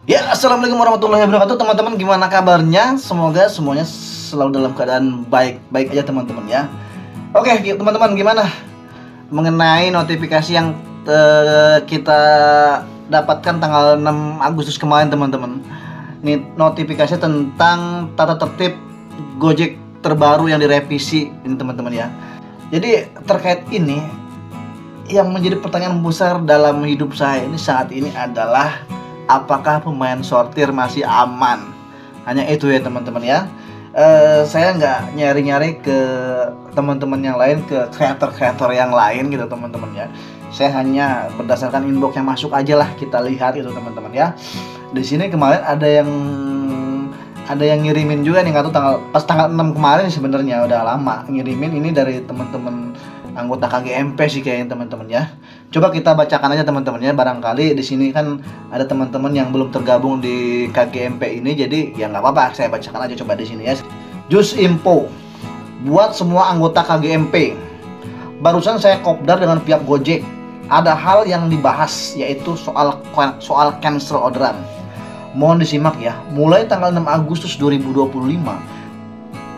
Ya, assalamualaikum warahmatullahi wabarakatuh, teman-teman. Gimana kabarnya? Semoga semuanya selalu dalam keadaan baik-baik aja, teman-teman ya. Oke, teman-teman, gimana mengenai notifikasi yang kita dapatkan tanggal 6 Agustus kemarin, teman-teman? Ini notifikasi tentang tata tertib Gojek terbaru yang direvisi ini, teman-teman ya. Jadi terkait ini, yang menjadi pertanyaan besar dalam hidup saya ini saat ini adalah apakah pemain sortir masih aman? Hanya itu ya, teman-teman ya. Saya nggak nyari-nyari ke teman-teman yang lain, ke kreator-kreator yang lain gitu, teman-teman ya. Saya hanya berdasarkan inbox yang masuk aja lah, kita lihat itu, teman-teman ya. Di sini kemarin ada yang ngirimin juga nih, nggak tahu pas tanggal 6 kemarin, sebenarnya udah lama ngirimin ini dari teman-teman anggota KGMP sih kayaknya, teman-teman ya. Coba kita bacakan aja, teman-teman ya. Barangkali di sini kan ada teman-teman yang belum tergabung di KGMP ini, jadi ya nggak apa-apa, saya bacakan aja coba di sini ya. Just info buat semua anggota KGMP. Barusan saya kopdar dengan pihak Gojek. Ada hal yang dibahas, yaitu soal cancel orderan. Mohon disimak ya. Mulai tanggal 6 Agustus 2025,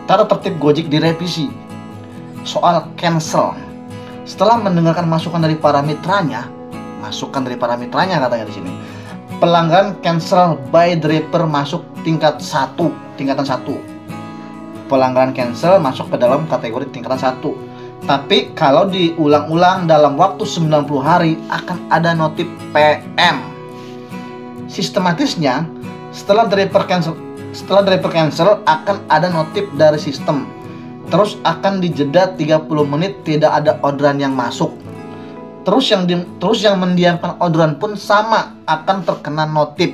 tata tertib Gojek direvisi soal cancel. Setelah mendengarkan masukan dari para mitranya katanya di sini. Pelanggan cancel by driver masuk tingkatan 1. Pelanggan cancel masuk ke dalam kategori tingkatan 1. Tapi kalau diulang-ulang dalam waktu 90 hari akan ada notif PM. Sistematisnya, setelah driver cancel akan ada notif dari sistem. Terus akan dijeda 30 menit tidak ada orderan yang masuk. Terus yang mendiamkan orderan pun sama akan terkena notif.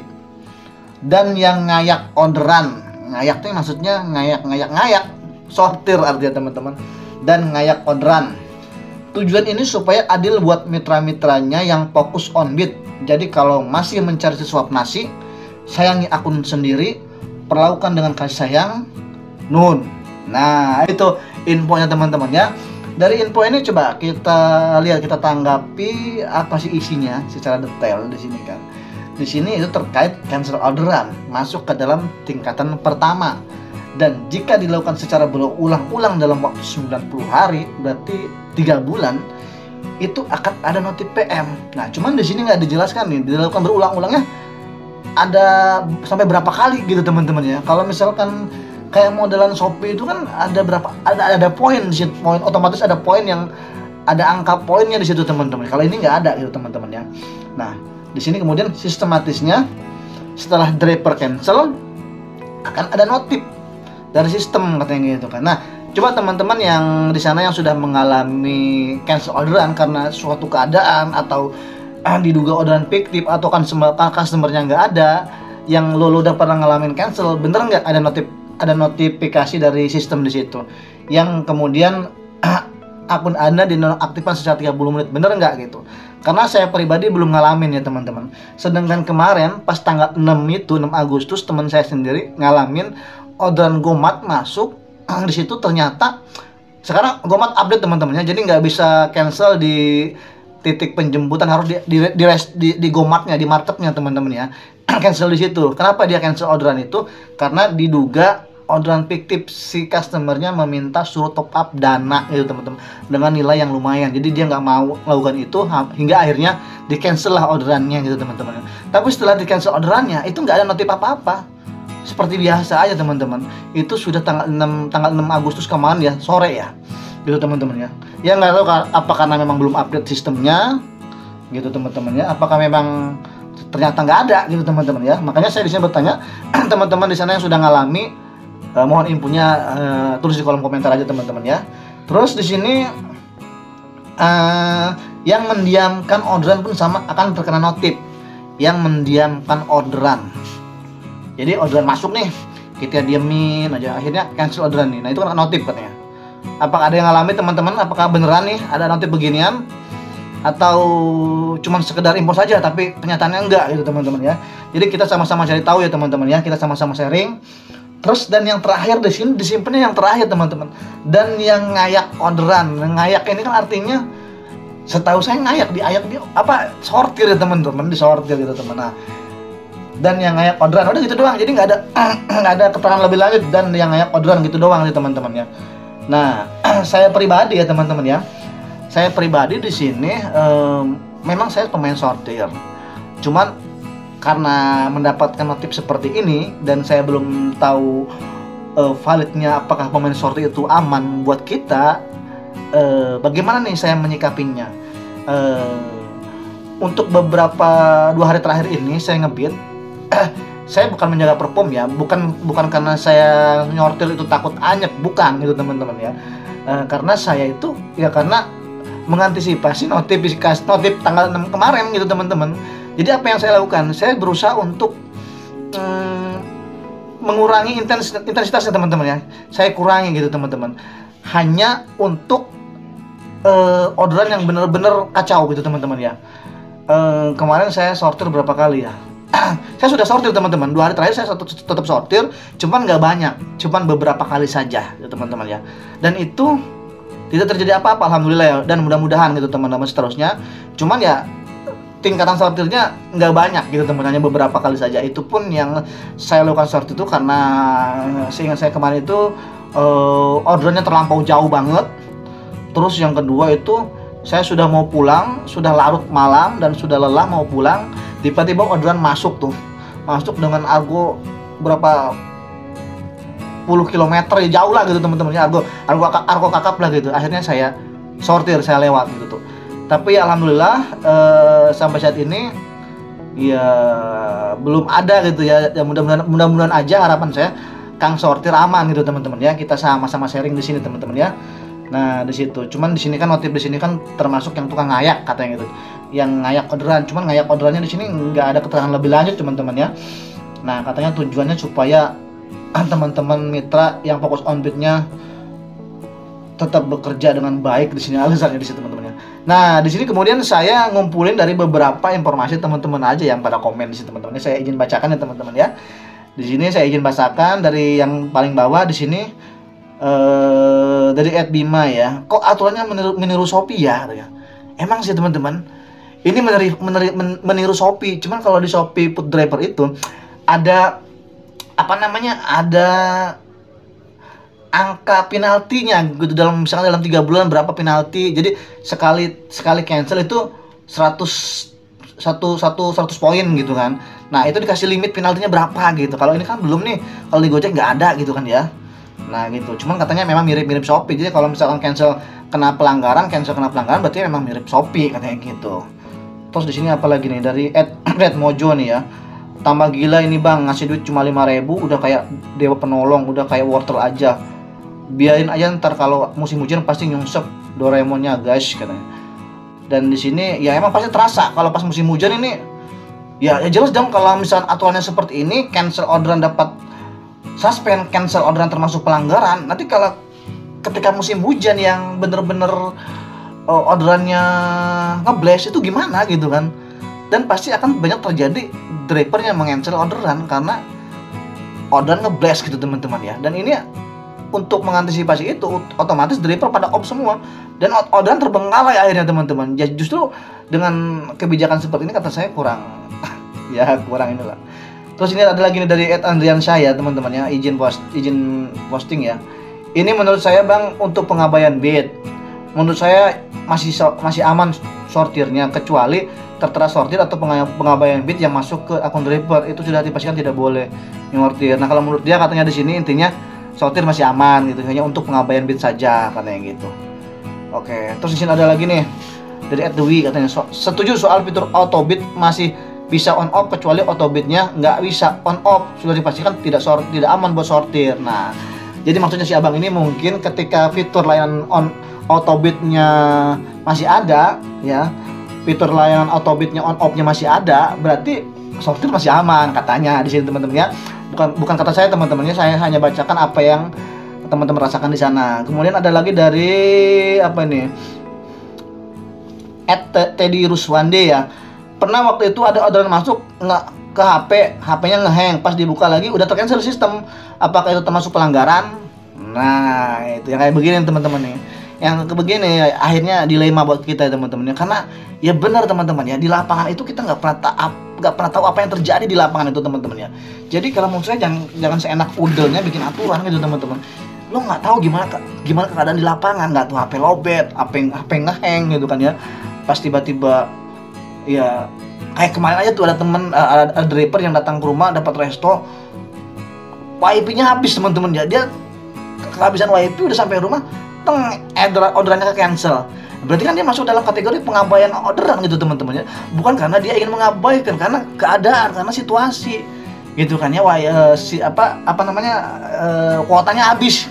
Dan yang ngayak orderan, ngayak itu maksudnya ngayak sortir artinya, teman-teman. Dan ngayak orderan. Tujuan ini supaya adil buat mitra-mitranya yang fokus on bid. Jadi kalau masih mencari sesuap nasi, sayangi akun sendiri, perlakukan dengan kasih sayang, nun. Nah, itu infonya, teman-teman ya. Dari info ini coba kita lihat, kita tanggapi apa sih isinya secara detail di sini kan. Di sini itu terkait cancel orderan masuk ke dalam tingkatan pertama. Dan jika dilakukan secara berulang-ulang dalam waktu 90 hari, berarti 3 bulan, itu akan ada notif PM. Nah, cuman di sini nggak dijelaskan nih, dilakukan berulang-ulangnya ada sampai berapa kali gitu, teman-teman ya. Kalau misalkan kayak modelan Shopee itu kan ada berapa, ada poin di situ, poin otomatis ada poin yang ada angka poinnya di situ, teman-teman. Kalau ini nggak ada gitu, teman-teman ya. Nah, di sini kemudian sistematisnya setelah driver cancel akan ada notif dari sistem katanya gitu kan. Nah, coba teman-teman yang di sana yang sudah mengalami cancel orderan karena suatu keadaan atau diduga orderan fiktif atau kan customernya nggak ada, yang lo udah pernah ngalamin cancel, bener nggak ada notifikasi dari sistem di situ yang kemudian akun Anda dinonaktifkan secara 30 menit, bener nggak gitu? Karena saya pribadi belum ngalamin ya, teman-teman. Sedangkan kemarin pas tanggal 6 itu, 6 Agustus, teman saya sendiri ngalamin orderan Gomat masuk di situ. Ternyata sekarang Gomat update, teman-teman ya, jadi nggak bisa cancel di titik penjemputan, harus di Gomatnya, di marketnya, teman-teman ya. Cancel di situ. Kenapa dia cancel orderan itu? Karena diduga orderan fiktif, si customernya meminta suruh top up dana itu, teman-teman, dengan nilai yang lumayan. Jadi dia nggak mau melakukan itu hingga akhirnya di cancel lah orderannya gitu, teman-teman. Tapi setelah di cancel orderannya itu nggak ada notif apa-apa, seperti biasa aja, teman-teman. Itu sudah tanggal 6 Agustus kemarin ya, sore ya gitu, teman-teman ya. Ya nggak tahu apa karena memang belum update sistemnya gitu, teman-teman ya, apakah memang ternyata nggak ada gitu, teman-teman ya. Makanya saya di sini bertanya, teman-teman di sana yang sudah ngalami, mohon infonya tulis di kolom komentar aja, teman-teman ya. Terus di sini yang mendiamkan orderan pun sama akan terkena notif. Yang mendiamkan orderan, jadi orderan masuk nih, kita diemin aja, akhirnya cancel orderan nih. Nah, itu kan notif katanya. Apakah ada yang ngalami, teman-teman? Apakah beneran nih ada notif beginian? Atau cuman sekedar info saja tapi kenyataannya enggak gitu, teman-teman ya. Jadi kita sama-sama cari tahu ya, teman-teman ya. Kita sama-sama sharing. Terus dan yang terakhir di sini disimpannya yang terakhir, teman-teman. Dan yang ngayak orderan. Ngayak ini kan artinya, setahu saya ngayak di apa, sortir ya, teman-teman, disortir gitu, teman. Nah, dan yang ngayak orderan, udah gitu doang. Jadi nggak ada nggak ada keterangan lebih lanjut, dan yang ngayak orderan gitu doang sih teman-teman ya. Nah, saya pribadi ya teman-teman ya, saya pribadi di sini memang saya pemain sortir, cuman karena mendapatkan notif seperti ini dan saya belum tahu validnya apakah pemain sortir itu aman buat kita, bagaimana nih saya menyikapinya. Untuk beberapa 2 hari terakhir ini saya ngebit. Saya bukan menjaga perform ya, bukan karena saya nyortir itu takut anyep, bukan gitu teman-teman ya. Karena saya itu ya karena mengantisipasi notif tanggal 6 kemarin gitu teman-teman. Jadi apa yang saya lakukan? Saya berusaha untuk mengurangi intensitasnya teman-teman ya. Saya kurangi gitu teman-teman. Hanya untuk orderan yang benar-benar kacau gitu teman-teman ya. Kemarin saya sortir berapa kali ya? Saya sudah sortir teman-teman. 2 hari terakhir saya tetap sortir, cuman nggak banyak, cuman beberapa kali saja ya teman-teman ya. Dan itu tidak terjadi apa-apa, alhamdulillah ya. Dan mudah-mudahan gitu teman-teman seterusnya. Cuman ya tingkatan sortirnya nggak banyak gitu teman-teman, hanya beberapa kali saja. Itu pun yang saya lakukan sortir itu karena seingat saya kemarin itu orderannya terlampau jauh banget. Terus yang kedua itu saya sudah mau pulang, sudah larut malam dan sudah lelah mau pulang, tiba-tiba orderan masuk dengan argo berapa puluh kilometer ya, jauh lah gitu teman-teman ya, argo kakap lah gitu. Akhirnya saya sortir, saya lewat gitu tuh. Tapi alhamdulillah sampai saat ini ya belum ada gitu ya. Mudah-mudahan aja, harapan saya Kang sortir aman gitu teman-teman ya. Kita sama-sama sharing di sini teman-teman ya. Nah di situ, cuman di sini kan notif di sini kan termasuk yang tukang ngayak katanya gitu, yang ngayak orderan. Cuman ngayak orderannya di sini nggak ada keterangan lebih lanjut teman-teman ya. Nah katanya tujuannya supaya teman-teman mitra yang fokus on beatnya tetap bekerja dengan baik di sini, alasannya di sini teman-teman ya. Nah di sini kemudian saya ngumpulin dari beberapa informasi teman-teman aja yang pada komen di sini teman-teman. Saya izin bacakan ya teman-teman ya. Di sini saya izin bacakan dari yang paling bawah di sini. Dari Ed Bima ya, kok aturannya meniru Shopee ya? Emang sih teman-teman, ini meniru Shopee. Cuman kalau di Shopee Food Driver itu ada apa namanya? Ada angka penaltinya gitu, misalnya dalam 3 bulan berapa penalti. Jadi sekali cancel itu 100 poin gitu kan. Nah itu dikasih limit penaltinya berapa gitu. Kalau ini kan belum nih, kalau di Gojek nggak ada gitu kan ya. Nah gitu, cuman katanya memang mirip-mirip Shopee. Jadi kalau misalkan kena pelanggaran berarti memang mirip Shopee katanya gitu. Terus di sini apa lagi nih dari Red Mojo nih ya. Tambah gila ini bang, ngasih duit cuma 5.000 udah kayak dewa penolong, udah kayak wortel aja. Biarin aja, ntar kalau musim hujan pasti nyungsep Doraemonnya guys katanya. Dan di sini ya emang pasti terasa kalau pas musim hujan ini. Ya jelas dong kalau misalkan aturannya seperti ini, cancel orderan dapat suspend, cancel orderan termasuk pelanggaran. Nanti kalau ketika musim hujan yang bener-bener orderannya ngeblast itu gimana gitu kan. Dan pasti akan banyak terjadi driver yang meng-cancel orderan karena orderan ngeblast gitu teman-teman ya. Dan ini untuk mengantisipasi itu otomatis driver pada off semua dan orderan terbengkalai akhirnya teman-teman. Ya justru dengan kebijakan seperti ini kata saya kurang ya kurang inilah. Terus ini ada lagi nih dari Ed Andrian saya teman-teman ya, izin posting ya. Ini menurut saya bang untuk pengabaian bid, menurut saya masih aman sortirnya, kecuali tertera sortir atau pengabaian bid yang masuk ke akun driver itu sudah dipastikan tidak boleh nyortir. Nah kalau menurut dia katanya di sini intinya sortir masih aman gitu, hanya untuk pengabaian bid saja katanya gitu. Oke, terus di sini ada lagi nih dari Ed Dewi katanya setuju soal fitur auto bid masih bisa on off, kecuali auto bidnya nggak bisa on off, sudah dipastikan tidak aman buat sortir. Nah jadi maksudnya si abang ini mungkin ketika fitur layanan auto bidnya masih ada ya, fitur layanan auto bidnya on off nya masih ada, berarti sortir masih aman katanya di sini teman-teman ya. Bukan kata saya teman-temannya, saya hanya bacakan apa yang teman-teman rasakan di sana. Kemudian ada lagi dari apa ini, Teddy Ruswande ya. Pernah waktu itu ada orderan masuk nggak ke HP-nya ngehang, pas dibuka lagi udah tercancel sistem. Apakah itu termasuk pelanggaran? Nah itu yang kayak begini teman-teman nih. yang begini akhirnya dilema buat kita ya teman-teman ya. Karena ya benar teman-teman ya, di lapangan itu kita nggak pernah tahu apa yang terjadi di lapangan itu teman-teman ya. Jadi kalau menurut saya jangan seenak udelnya bikin aturan gitu teman-teman. Lo nggak tahu gimana keadaan di lapangan, nggak tahu HP lobet, HP ngeheng gitu kan ya. Pas tiba-tiba ya kayak kemarin aja tuh ada temen ada driver yang datang ke rumah dapat resto, wifi-nya habis teman-teman ya. Dia kehabisan wifi udah sampai rumah, orderannya ke cancel. Berarti kan dia masuk dalam kategori pengabaian orderan gitu teman-teman ya. Bukan karena dia ingin mengabaikan, karena keadaan, karena situasi gitu kan ya. Kuotanya habis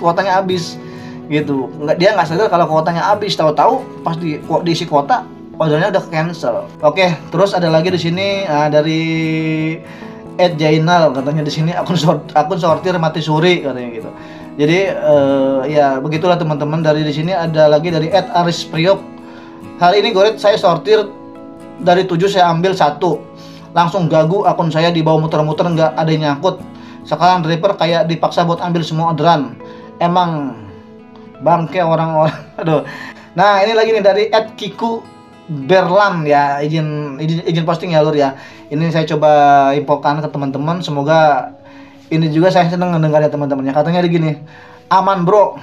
gitu. Dia nggak sadar kalau kuotanya habis, tahu-tahu pas diisi kuota ordernya udah cancel. Oke, terus ada lagi di sini dari Ed Jainal, katanya di sini akun sortir mati suri katanya gitu. Jadi ya begitulah teman-teman. Dari di sini ada lagi dari Ed Aris Priok. Hari ini Goret saya sortir dari 7 saya ambil 1. Langsung gagu akun saya dibawa muter-muter, nggak ada yang nyangkut. Sekarang driver kayak dipaksa buat ambil semua orderan. Emang bangke orang-orang. Aduh. Nah, ini lagi nih dari Ed Kiku Berlan ya, izin posting ya Lur ya. Ini saya coba infokan ke teman-teman, semoga ini juga saya seneng mendengarnya teman-teman ya. Katanya begini, aman bro,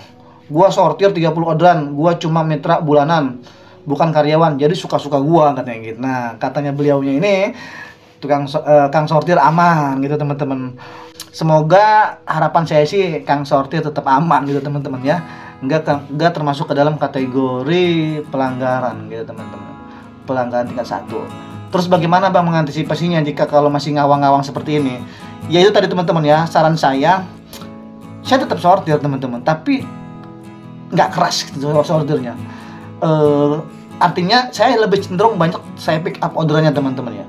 gua sortir 30 orderan, gua cuma mitra bulanan, bukan karyawan, jadi suka-suka gua, katanya gitu. Nah, katanya beliaunya ini kang sortir aman gitu teman-teman. Semoga harapan saya sih kang sortir tetap aman gitu teman-teman ya. Enggak termasuk ke dalam kategori pelanggaran gitu teman-teman. Pelanggaran tingkat 1. Terus bagaimana Bang mengantisipasinya jika kalau masih ngawang-ngawang seperti ini? Ya itu tadi teman-teman ya, saran saya tetap sortir teman-teman, tapi nggak keras gitu sortirnya. Artinya saya lebih cenderung banyak saya pick up orderannya teman-teman ya.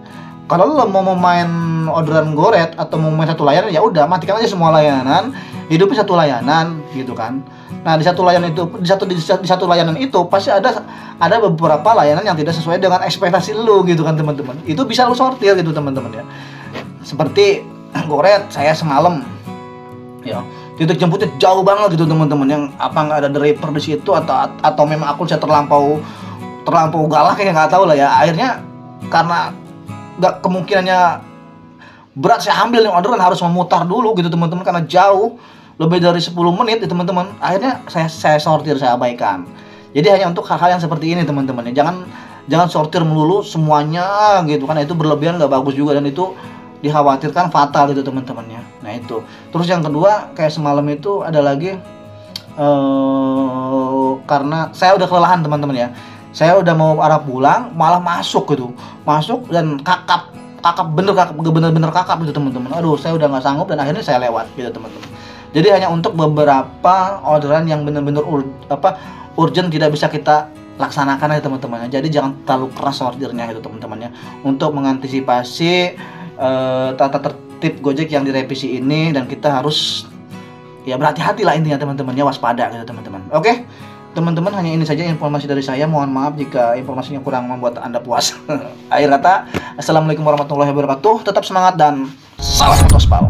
Kalau lo mau main orderan Goret atau mau main satu layanan, ya udah matikan aja semua layanan, hidupin satu layanan gitu kan. Nah, di satu layanan itu di satu layanan itu pasti ada beberapa layanan yang tidak sesuai dengan ekspektasi lu gitu kan teman-teman. Itu bisa lu sortir gitu teman-teman ya. Seperti Goret saya semalam ya, titik jemputnya jauh banget gitu teman-teman, yang apa nggak ada driver di situ atau memang akun saya terlampau galak ya, nggak tahu lah ya. Akhirnya karena nggak kemungkinannya berat, saya ambil yang orderan harus memutar dulu gitu teman-teman, karena jauh lebih dari 10 menit ya teman-teman. Akhirnya saya sortir, saya abaikan. Jadi hanya untuk hal-hal yang seperti ini teman-teman ya. Jangan sortir melulu semuanya gitu kan, itu berlebihan nggak bagus juga, dan itu dikhawatirkan fatal gitu teman-teman ya. Nah itu. Terus yang kedua, kayak semalam itu ada lagi karena saya udah kelelahan teman-teman ya. Saya udah mau arah pulang, malah masuk dan kakap bener-bener kakap gitu teman-teman. Aduh, saya udah nggak sanggup dan akhirnya saya lewat gitu teman-teman. Jadi hanya untuk beberapa orderan yang benar-benar urgent tidak bisa kita laksanakan ya teman-teman. Jadi jangan terlalu keras ordernya gitu teman-teman ya. Untuk mengantisipasi tata tertib Gojek yang direvisi ini, dan kita harus ya berhati-hati lah intinya teman-teman ya, waspada gitu teman-teman. Oke. Teman-teman, hanya ini saja informasi dari saya. Mohon maaf jika informasinya kurang membuat Anda puas. Akhir kata, assalamualaikum warahmatullahi wabarakatuh. Tetap semangat dan salam motospal.